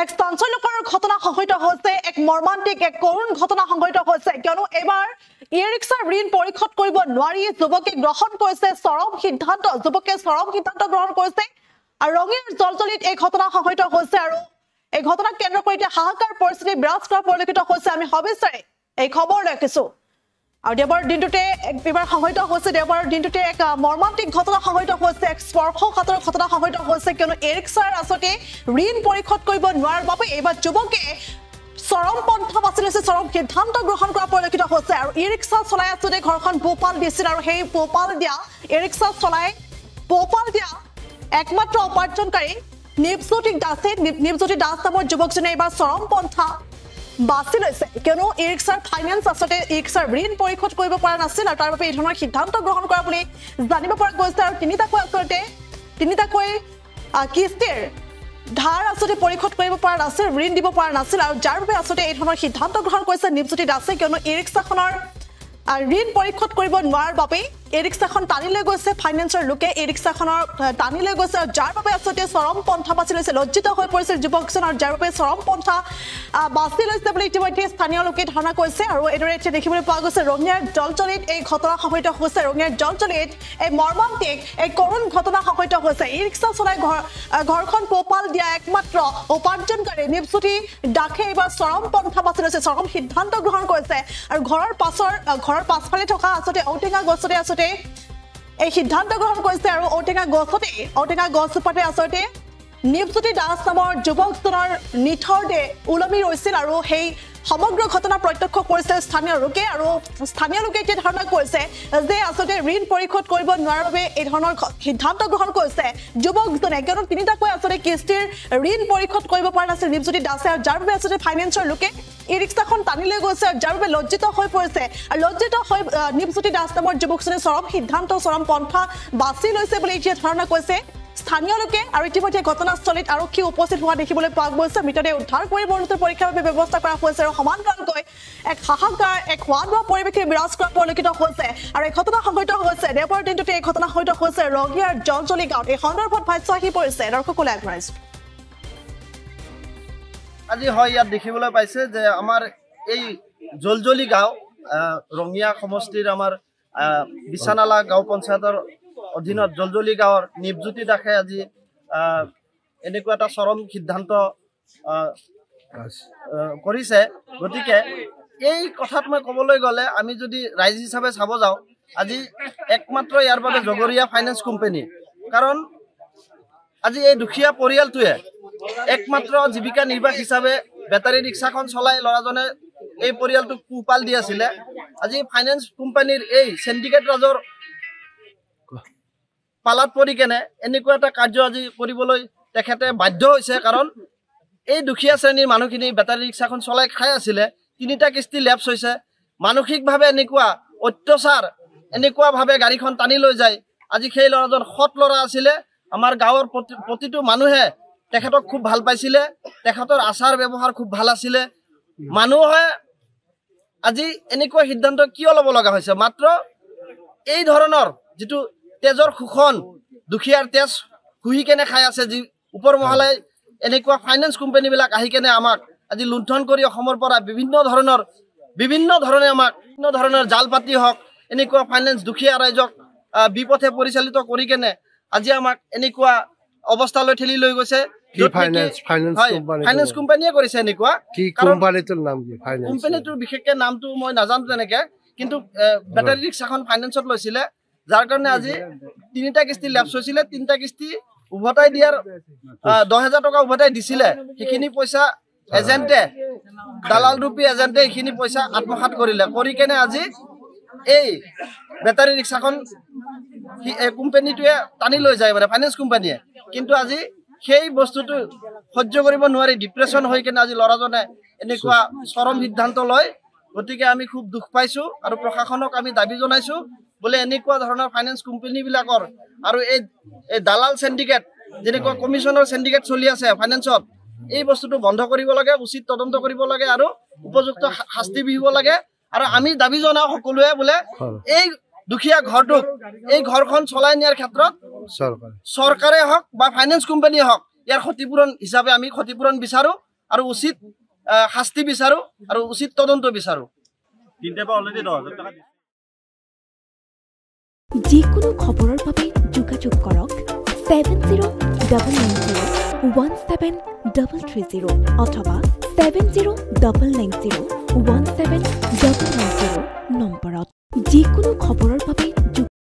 এক চাঞ্চল্যকৰ ঘটনা সংঘটিত হৈছে এক মৰ্মান্তিক এক কৰুণ ঘটনা সংঘটিত হৈছে কিয়নো এবাৰ ই-ৰিক্সাৰ ঋণ পৰিশোধ কৰিব নোৱাৰি যুৱকে গ্ৰহণ কৰিছে চৰম সিদ্ধান্ত গ্ৰহণ কৰিছে আৰু ৰঙিয়াৰ জলজলিত এই ঘটনা সংঘটিত হৈছে আৰু এই ঘটনাক কেন্দ্ৰ কৰি হাহাকাৰ পৰিস্থিতি বিৰাজ কৰা পৰিলক্ষিত হৈছে আমি সবিস্তাৰে এই খবৰ ৰাখিছো আৰু দেওবাৰ দিনটোতে এবাৰ সংঘটিত হৈছে দেওবাৰ দিনটোতে এক মৰ্মান্তিক ঘটনা সংঘটিত হৈছে এক স্পৰ্শকাতৰ ঘটনা সংঘটিত হৈছে কিয়নো ই-ৰিক্সাৰ আসতে ঋণ পৰিশোধ কৰিব নোৱাৰাৰ বাবে এইবাৰ যুৱকে চৰম পন্থা বাছি লৈছে চৰম সিদ্ধান্ত গ্ৰহণ কৰা পৰিলক্ষিত হৈছে আৰু ই-ৰিক্সা চলাই আসতে ঘৰখন পোহপাল দিছিল আৰু সেই পোহপাল দিয়া ই-ৰিক্সা চলাই পোহপাল দিয়া একমাত্ৰ উপাৰ্জনকাৰী নিপজ্যোতি দাস নামৰ যুৱকজনে এইবাৰ চৰম পন্থা বাছি লৈছে কিয়নো ই-ৰিক্সাৰ ফাইনেন্স আসতে ই-ৰিক্সাৰ ঋণ পৰিশোধ কৰিব পৰা নাছিল আৰু তাৰ বাবে এই ধৰণৰ সিদ্ধান্ত গ্ৰহণ কৰা বুলি জানিব পৰা গৈছে আৰু তিনিটাকৈ কিস্তিৰ ধাৰ আসতে পৰিশোধ কৰিব পৰা নাছিল ঋণ দিব পৰা নাছিল আৰু যাৰ বাবে আসতে এই ধৰণৰ সিদ্ধান্ত গ্ৰহণ কৰিছে নিপজ্যোতি দাসে কিয়নো ই-ৰিক্সাখনৰ ঋণ পৰিশোধ কৰিব নোৱাৰাৰ বাবে ই-ৰিক্সাখন টানি লৈ গৈছে ফাইনেন্সৰ লোকে ই-ৰিক্সাখনৰ টানি লৈ গৈছে আৰু যাৰ বাবে আসতে চৰম পন্থা বাছি লৈছে লজ্জিত হৈ পৰিছিল যুৱকজন আৰু যাৰ বাবে চৰম পন্থা বাছি লৈছে বুলি ইতিমধ্যে স্থানীয় লোকে ধাৰণা কৰিছে আৰু এইদৰে এতিয়া দেখিবলৈ পোৱা গৈছে ৰঙিয়াৰ জলজলিত এই ঘটনা সংঘটিত হৈছে ৰঙিয়াৰ জলজলিত এই মৰ্মান্তিক এই কৰুণ ঘটনা সংঘটিত হৈছে ই-ৰিক্সা চলাই ঘৰখন পোহপাল দিয়া একমাত্ৰ উপাৰ্জনকাৰী নিপজ্যোতি দাসে এইবাৰ চৰম পন্থা বাছি লৈছে চৰম সিদ্ধান্ত গ্ৰহণ কৰিছে আৰু ঘৰৰ পাছফালে থকা আসতে ঔটেঙা গছতে আসতে এই সিদ্ধান্ত গ্ৰহণ কৰিছে আৰু ঔটেঙা গছজোপাতে আসতে নিপজ্যোতি দাস নামৰ যুৱকজনৰ নিথৰ দেহ ওলমি ৰৈছিল আৰু সেই সমগ্ৰ ঘটনা প্ৰত্যক্ষ কৰিছে স্থানীয় লোকে এতিয়া ধাৰণা কৰিছে যে আসতে ঋণ পৰিশোধ কৰিব নোৱাৰাৰ বাবে এই ধৰণৰ সিদ্ধান্ত গ্ৰহণ কৰিছে যুৱকজনে কিয়নো তিনিটাকৈ আসতে কিস্তিৰ ঋণ পৰিশোধ কৰিব পৰা নাছিল নিপজ্যোতি দাসে আৰু যাৰ বাবে আসতে ফাইনেন্সৰ লোকে ই-ৰিক্সাখন টানি লৈ গৈছে আৰু যাৰ বাবে লজ্জিত হৈ পৰিছে আৰু লজ্জিত হৈ নিপজ্যোতি দাস নামৰ যুৱকজনে চৰম সিদ্ধান্ত চৰম পন্থা বাছি লৈছে বুলি এতিয়া ধাৰণা কৰিছে স্থানীয় লোকে আৰু ইতিমধ্যে ঘটনাস্থলীত আৰক্ষী উপস্থিত হোৱা দেখিবলৈ পোৱা গৈছে মৃতদেহ উদ্ধাৰ কৰি মৰণোত্তৰ পৰীক্ষাৰ বাবে ব্যৱস্থা কৰা হৈছে আৰু সমান্তৰালকৈ এক হাহাকাৰ এক হোৱা পৰিৱেশে বিৰাজ কৰা পৰিলক্ষিত হৈছে আৰু এই ঘটনা সংঘটিত হৈছে দেওবাৰ দিনটোতে এই ঘটনা সংঘটিত হৈছে ৰঙিয়াৰ জলজলি গাঁৱত এই সন্দৰ্ভত ভাষ্য আহি পৰিছে দৰ্শকলৈ আগবঢ়াইছো আজি হয় ইয়াত দেখিবলৈ পাইছে যে আমাৰ এই জলজলি গাঁও ৰঙিয়া সমষ্টিৰ আমাৰ বিছানালা গাঁও পঞ্চায়তৰ অধীনত জলজলি গাঁৱৰ নিপজ্যোতি দাসে আজি এনেকুৱা এটা চৰম সিদ্ধান্ত কৰিছে গতিকে এই কথাত মই ক'বলৈ গ'লে আমি যদি ৰাইজ হিচাপে চাব যাওঁ আজি একমাত্ৰ ইয়াৰ বাবে জগৰীয়া ফাইনেন্স কোম্পানী কাৰণ আজি এই দুখীয়া পৰিয়ালটোৱে একমাত্ৰ জীৱিকা নিৰ্বাহ হিচাপে বেটাৰী ৰিক্সাখন চলাই ল'ৰাজনে এই পৰিয়ালটোক পোহপাল দি আছিলে আজি ফাইনেন্স কোম্পানীৰ এই সিন্ডিকেট ৰাজৰ পালাত পৰি কেনে এনেকুৱা এটা কাৰ্য আজি কৰিবলৈ তেখেতে বাধ্য হৈছে কাৰণ এই দুখীয়া শ্ৰেণীৰ মানুহখিনি বেটাৰী ৰিক্সাখন চলাই খাই আছিলে তিনিটা কিস্তি লেপছ হৈছে মানসিকভাৱে এনেকুৱা অত্যাচাৰ এনেকুৱাভাৱে গাড়ীখন টানি লৈ যায় আজি সেই ল'ৰাজন সৎ ল'ৰা আছিলে আমাৰ গাঁৱৰ প্ৰতিটো মানুহে তেখেতক খুব ভাল পাইছিলে তেখেতৰ আচাৰ ব্যৱহাৰ খুব ভাল আছিলে মানুহে আজি এনেকুৱা সিদ্ধান্ত কিয় ল'ব লগা হৈছে মাত্ৰ এই ধৰণৰ যিটো তেজৰ শোষণ দুখীয়াৰ তেজ শুহি কেনে খাই আছে যি ওপৰ মহলাই এনেকুৱা ফাইনেন্স কোম্পানীবিলাক আহি কেনে আমাক আজি লুণ্ঠন কৰি অসমৰ পৰা বিভিন্ন ধৰণে আমাক বিভিন্ন ধৰণৰ জাল পাতি হওক এনেকুৱা ফাইনেন্স দুখীয়া ৰাইজক বিপথে পৰিচালিত কৰি কেনে আজি আমাক এনেকুৱা অৱস্থালৈ ঠেলি লৈ গৈছে ফাইনেন্স কোম্পানীয়ে কৰিছে এনেকুৱা কোম্পানীটোৰ বিশেষকে নামটো মই নাজানো তেনেকে কিন্তু বেটাৰী ৰিক্সাখন ফাইনেন্সত লৈছিলে যাৰ কাৰণে আজি তিনিটা কিস্তি লেপছ হৈছিলে তিনিটা কিস্তি উভতাই দিয়াৰ 10,000 টকা উভতাই দিছিলে সেইখিনি পইচা এজেণ্টে দালাল ৰূপী এজেণ্টে এইখিনি পইচা আত্মসাৎ কৰিলে কৰি কেনে আজি এই বেটাৰী ৰিক্সাখন কোম্পানীটোৱে টানি লৈ যায় মানে ফাইনেন্স কোম্পানীয়ে কিন্তু আজি সেই বস্তুটো সহ্য কৰিব নোৱাৰি ডিপ্ৰেশ্যন হৈ কেনে আজি ল'ৰাজনে এনেকুৱা চৰম সিদ্ধান্ত লয় গতিকে আমি খুব দুখ পাইছো আৰু প্ৰশাসনক আমি দাবী জনাইছো বোলে এনেকুৱা ধৰণৰ ফাইনেন্স কোম্পানীবিলাকৰ আৰু এই দালাল সিন্ডিকেট যেনেকুৱা কমিশনৰ সিন্ডিকেট চলি আছে ফাইনেন্সত এই বস্তুটো বন্ধ কৰিব লাগে উচিত তদন্ত কৰিব লাগে আৰু উপযুক্ত শাস্তি বিহিব লাগে আৰু আমি দাবী জনাও সকলোৱে বোলে এই দুখীয়া ঘৰটোক এই ঘৰখন চলাই নিয়াৰ ক্ষেত্ৰত চৰকাৰে হওক বা ফাইনেন্স কোম্পানীয়ে হওক ইয়াৰ ক্ষতিপূৰণ হিচাপে আমি ক্ষতিপূৰণ বিচাৰো আৰু উচিত শাস্তি বিচাৰো আৰু উচিত তদন্ত বিচাৰো যিকোনো খবৰৰ বাবে যোগাযোগ কৰক 7099017330 অথবা 7099017390 নম্বৰত যিকোনো খবৰৰ বাবে